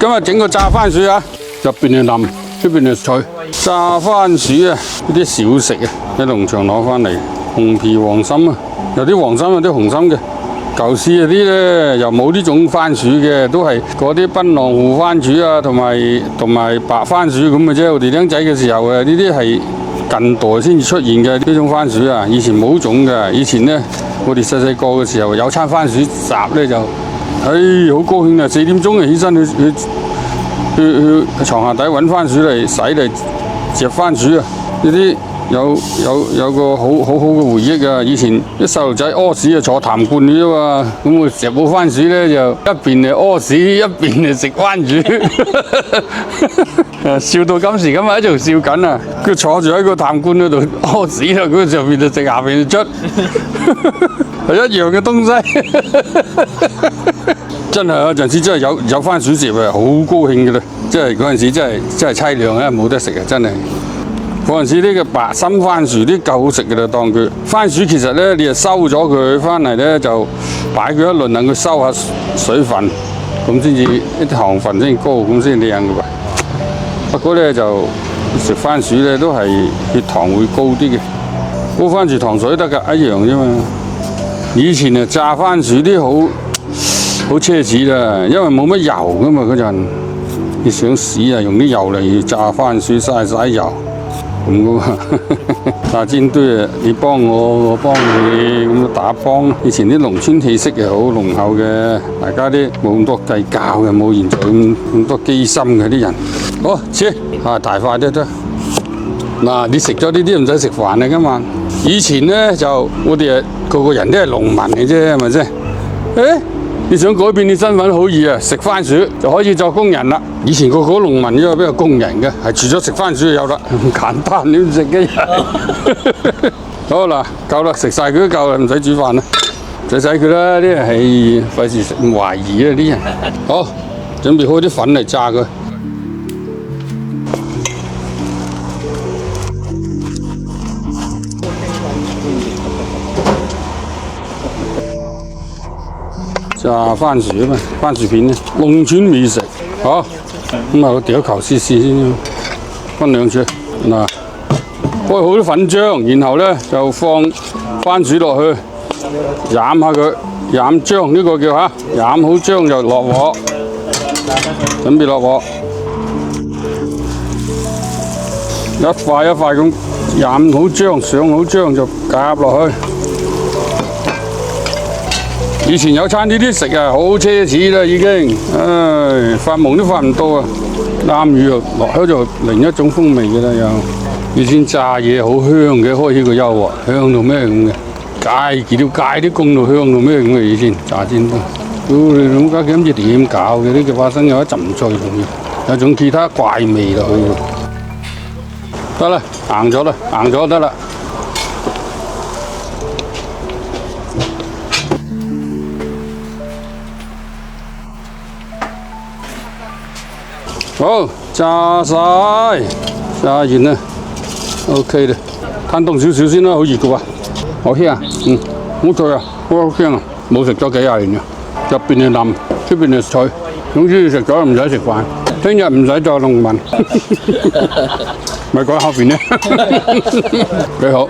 今日整個炸番薯啊，入邊係腍，出邊係脆。炸番薯啊，呢啲小食啊，喺農場攞翻嚟，紅皮黃心啊，有啲黃心有啲紅心嘅。舊時嗰啲咧又冇呢種番薯嘅，都係嗰啲檳榔湖番薯啊，同埋白番薯咁嘅啫。我哋僆仔嘅時候啊，呢啲係近代先至出現嘅呢種番薯啊，以前冇種嘅。以前咧，我哋細個嘅時候有餐番薯雜咧就，好高興啊！4點鐘就起身去床下底揾番薯嚟洗嚟嚼番薯啊！呢啲有個好嘅回憶啊！以前啲細路仔屙屎啊坐痰罐嘅啫嘛，咁我食好番薯咧就一邊係屙屎一邊係食番薯，笑到今時今日喺度笑緊啊！佢坐住喺個痰罐嗰度屙屎啦，佢上邊就食，下邊就出，係一樣嘅東西。真係有陣時真係有番薯食啊，好高興嘅啦！即係嗰陣時真係凄涼啊，冇得食啊，真係。嗰陣時呢個白心番薯啲夠好食嘅啦，當佢番薯其實咧，你就收咗佢翻嚟咧，就擺佢一輪，等佢收下水分，咁先至啲糖分先高，咁先靚嘅喎。不過咧就食番薯咧都係血糖會高啲嘅，煲番薯糖水得㗎，一樣啫嘛。以前啊炸番薯啲好奢侈啦，因為冇乜油噶嘛嗰陣，你想屎啊用啲油嚟炸番薯嘥油。咁噶嘛，炸煎堆啊！你幫我，我幫你，咁打幫。以前啲農村氣息係好濃厚嘅，大家啲冇咁多計較嘅，冇現在咁多機心嘅啲人。好，切啊大塊啲得。嗱，你食咗呢啲唔使食飯啊今晚。以前咧就我哋個個人都係農民嘅啫，係咪先？你想改變你身份好易啊！食番薯就可以做工人啦。以前個農民因為比較工人嘅，係除咗食番薯就有啦，咁簡單你唔食嘅。好嗱，夠啦，食晒佢都夠啦，唔使煮飯啦，洗佢啦。啲人係費事懷疑啊啲人。好，準備好啲粉嚟炸佢。炸番薯啊嘛，番薯片咧，農村美食。好，咁啊掉球試試先，分兩處。嗱，開好啲粉漿，然後咧就放番薯落去，染下佢，染漿呢個叫嚇，染好漿就落鑊，準備落鑊，一塊一塊咁染好漿，上好漿就夾落去。以前有餐呢啲食啊，好奢侈啦已經，發夢都發唔到啊！啱魚又落口就另一種風味嘅啦又。以前炸嘢好香嘅，開起個油鑊，香到咩咁嘅，街條街啲公路香到咩咁嘅以前炸煎堆。你諗家幾唔知點搞嘅？呢個花生有一陣脆仲要，有種其他怪味落去。得啦，硬咗啦，硬咗得啦。好，炸晒，炸完啦 ，OK 啦，攤凍少少先啦，好熱嘅喎，好香啊，好脆啊，好香啊，冇食咗幾廿年啦，入邊係腍，出邊係脆，總之食咗唔使食飯，聽日唔使做農民，咪講後邊咧，幾好。